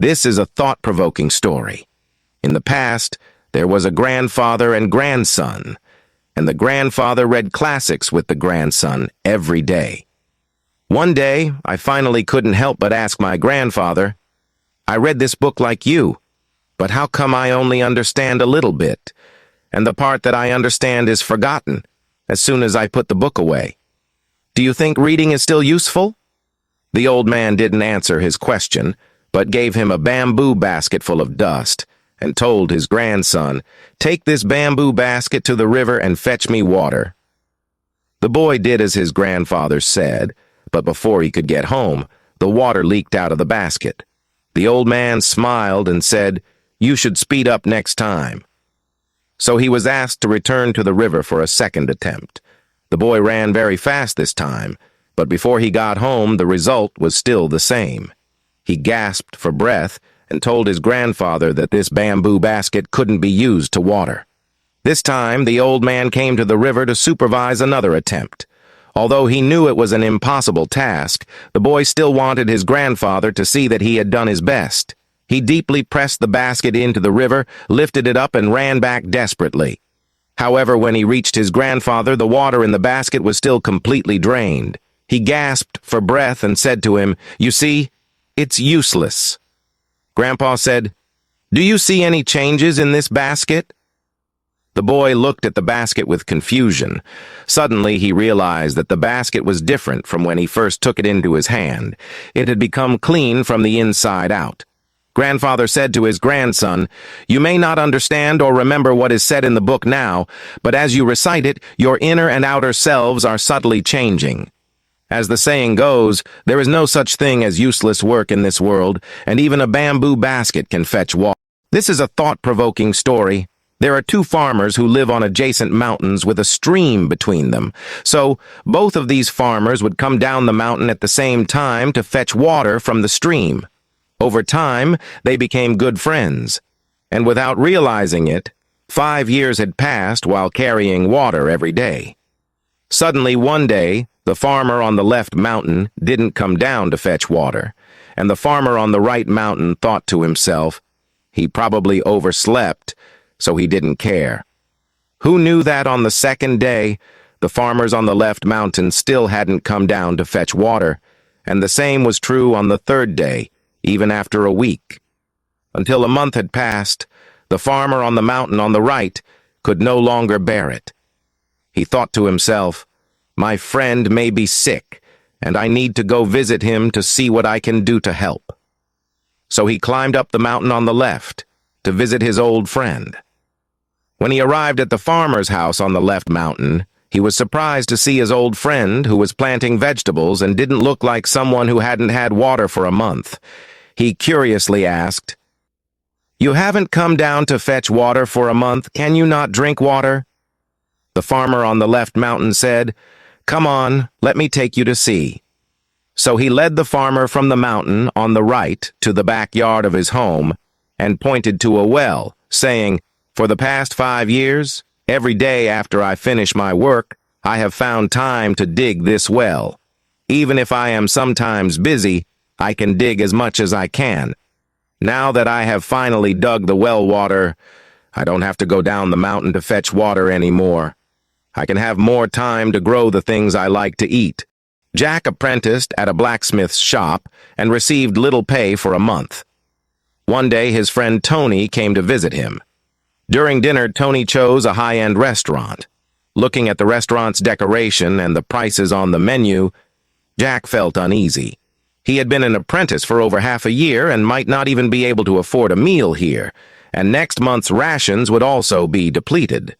This is a thought-provoking story. In the past, there was a grandfather and grandson, and the grandfather read classics with the grandson every day. One day, I finally couldn't help but ask my grandfather, "I read this book like you, but how come I only understand a little bit, and the part that I understand is forgotten as soon as I put the book away? Do you think reading is still useful?" The old man didn't answer his question, but gave him a bamboo basket full of dust, and told his grandson, "Take this bamboo basket to the river and fetch me water." The boy did as his grandfather said, but before he could get home, the water leaked out of the basket. The old man smiled and said, "You should speed up next time." So he was asked to return to the river for a second attempt. The boy ran very fast this time, but before he got home, the result was still the same. He gasped for breath and told his grandfather that this bamboo basket couldn't be used to water. This time, the old man came to the river to supervise another attempt. Although he knew it was an impossible task, the boy still wanted his grandfather to see that he had done his best. He deeply pressed the basket into the river, lifted it up, and ran back desperately. However, when he reached his grandfather, the water in the basket was still completely drained. He gasped for breath and said to him, "You see, it's useless." Grandpa said, "Do you see any changes in this basket?" The boy looked at the basket with confusion. Suddenly, he realized that the basket was different from when he first took it into his hand. It had become clean from the inside out. Grandfather said to his grandson, "You may not understand or remember what is said in the book now, but as you recite it, your inner and outer selves are subtly changing. As the saying goes, there is no such thing as useless work in this world, and even a bamboo basket can fetch water." This is a thought-provoking story. There are two farmers who live on adjacent mountains with a stream between them. So, both of these farmers would come down the mountain at the same time to fetch water from the stream. Over time, they became good friends. And without realizing it, 5 years had passed while carrying water every day. Suddenly, one day, the farmer on the left mountain didn't come down to fetch water, and the farmer on the right mountain thought to himself, he probably overslept, so he didn't care. Who knew that on the second day, the farmers on the left mountain still hadn't come down to fetch water, and the same was true on the third day, even after a week. Until a month had passed, the farmer on the mountain on the right could no longer bear it. He thought to himself, "My friend may be sick, and I need to go visit him to see what I can do to help." So he climbed up the mountain on the left to visit his old friend. When he arrived at the farmer's house on the left mountain, he was surprised to see his old friend, who was planting vegetables and didn't look like someone who hadn't had water for a month. He curiously asked, "You haven't come down to fetch water for a month. Can you not drink water?" The farmer on the left mountain said, "Come on, let me take you to see." So he led the farmer from the mountain on the right to the backyard of his home and pointed to a well, saying, "For the past 5 years, every day after I finish my work, I have found time to dig this well. Even if I am sometimes busy, I can dig as much as I can. Now that I have finally dug the well water, I don't have to go down the mountain to fetch water anymore. I can have more time to grow the things I like to eat." Jack apprenticed at a blacksmith's shop and received little pay for a month. One day, his friend Tony came to visit him. During dinner, Tony chose a high-end restaurant. Looking at the restaurant's decoration and the prices on the menu, Jack felt uneasy. He had been an apprentice for over half a year and might not even be able to afford a meal here, and next month's rations would also be depleted.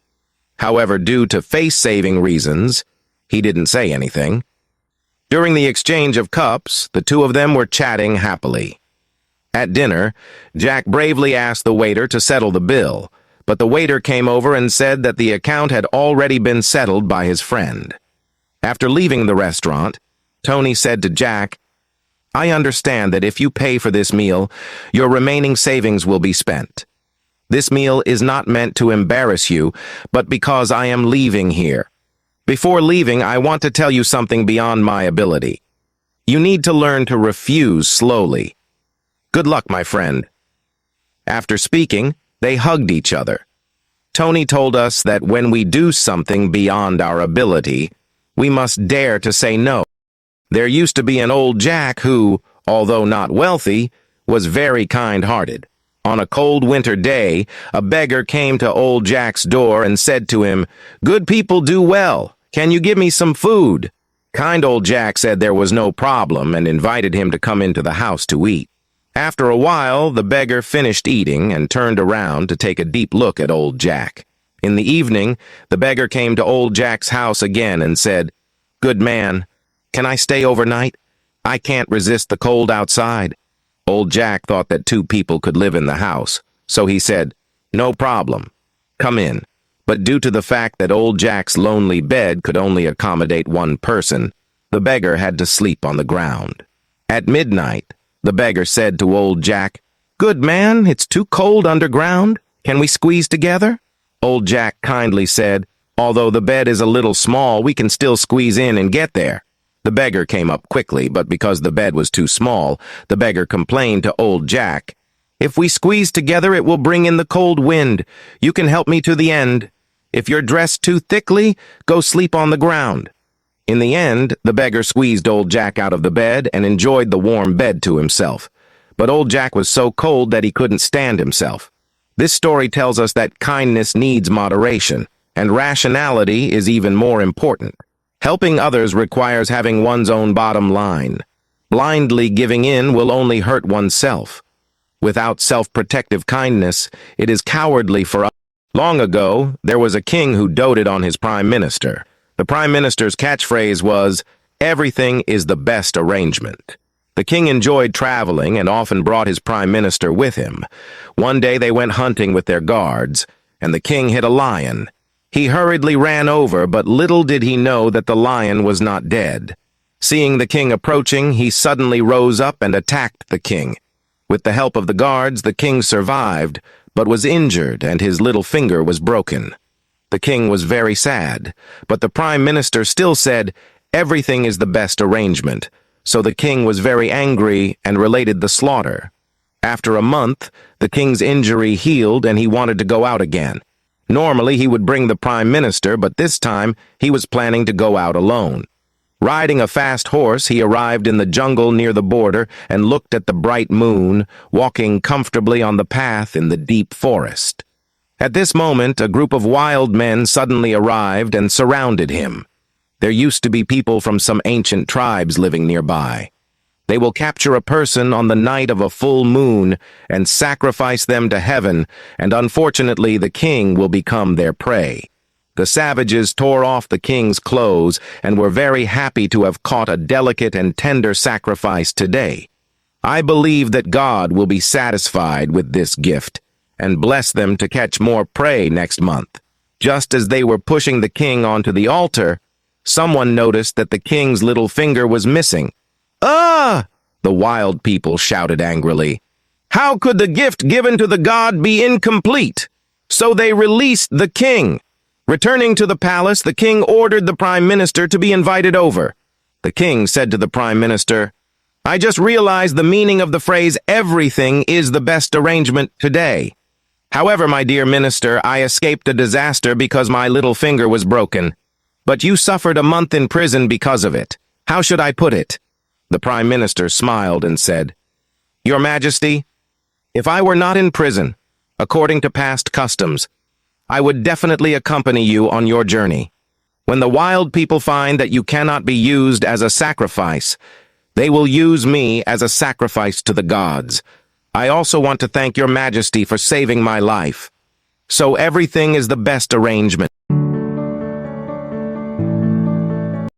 However, due to face-saving reasons, he didn't say anything. During the exchange of cups, the two of them were chatting happily. At dinner, Jack bravely asked the waiter to settle the bill, but the waiter came over and said that the account had already been settled by his friend. After leaving the restaurant, Tony said to Jack, "I understand that if you pay for this meal, your remaining savings will be spent. This meal is not meant to embarrass you, but because I am leaving here. Before leaving, I want to tell you something beyond my ability. You need to learn to refuse slowly. Good luck, my friend." After speaking, they hugged each other. Tony told us that when we do something beyond our ability, we must dare to say no. There used to be an old Jack who, although not wealthy, was very kind-hearted. On a cold winter day, a beggar came to old Jack's door and said to him, "Good people do well. Can you give me some food?" Kind old Jack said there was no problem and invited him to come into the house to eat. After a while, the beggar finished eating and turned around to take a deep look at old Jack. In the evening, the beggar came to old Jack's house again and said, "Good man, can I stay overnight? I can't resist the cold outside." Old Jack thought that two people could live in the house, so he said, "No problem. Come in." But due to the fact that old Jack's lonely bed could only accommodate one person, the beggar had to sleep on the ground. At midnight, the beggar said to old Jack, "Good man, it's too cold underground. Can we squeeze together?" Old Jack kindly said, "Although the bed is a little small, we can still squeeze in and get there." The beggar came up quickly, but because the bed was too small, the beggar complained to old Jack, "If we squeeze together, it will bring in the cold wind. You can help me to the end. If you're dressed too thickly, go sleep on the ground." In the end, the beggar squeezed old Jack out of the bed and enjoyed the warm bed to himself. But old Jack was so cold that he couldn't stand himself. This story tells us that kindness needs moderation, and rationality is even more important. Helping others requires having one's own bottom line. Blindly giving in will only hurt oneself. Without self-protective kindness, it is cowardly for others. Long ago, there was a king who doted on his prime minister. The prime minister's catchphrase was, "Everything is the best arrangement." The king enjoyed traveling and often brought his prime minister with him. One day they went hunting with their guards, and the king hit a lion. He hurriedly ran over, but little did he know that the lion was not dead. Seeing the king approaching, he suddenly rose up and attacked the king. With the help of the guards, the king survived, but was injured and his little finger was broken. The king was very sad, but the prime minister still said, "Everything is the best arrangement," so the king was very angry and related the slaughter. After a month, the king's injury healed and he wanted to go out again. Normally, he would bring the prime minister, but this time, he was planning to go out alone. Riding a fast horse, he arrived in the jungle near the border and looked at the bright moon, walking comfortably on the path in the deep forest. At this moment, a group of wild men suddenly arrived and surrounded him. There used to be people from some ancient tribes living nearby. They will capture a person on the night of a full moon and sacrifice them to heaven, and unfortunately the king will become their prey. The savages tore off the king's clothes and were very happy to have caught a delicate and tender sacrifice today. I believe that God will be satisfied with this gift and bless them to catch more prey next month. Just as they were pushing the king onto the altar, someone noticed that the king's little finger was missing. "Ah!" the wild people shouted angrily. "How could the gift given to the god be incomplete?" So they released the king. Returning to the palace, the king ordered the prime minister to be invited over. The king said to the prime minister, "I just realized the meaning of the phrase, 'Everything is the best arrangement' today. However, my dear minister, I escaped a disaster because my little finger was broken. But you suffered a month in prison because of it. How should I put it?" The prime minister smiled and said, "Your Majesty, if I were not in prison, according to past customs, I would definitely accompany you on your journey. When the wild people find that you cannot be used as a sacrifice, they will use me as a sacrifice to the gods. I also want to thank your Majesty for saving my life. So everything is the best arrangement."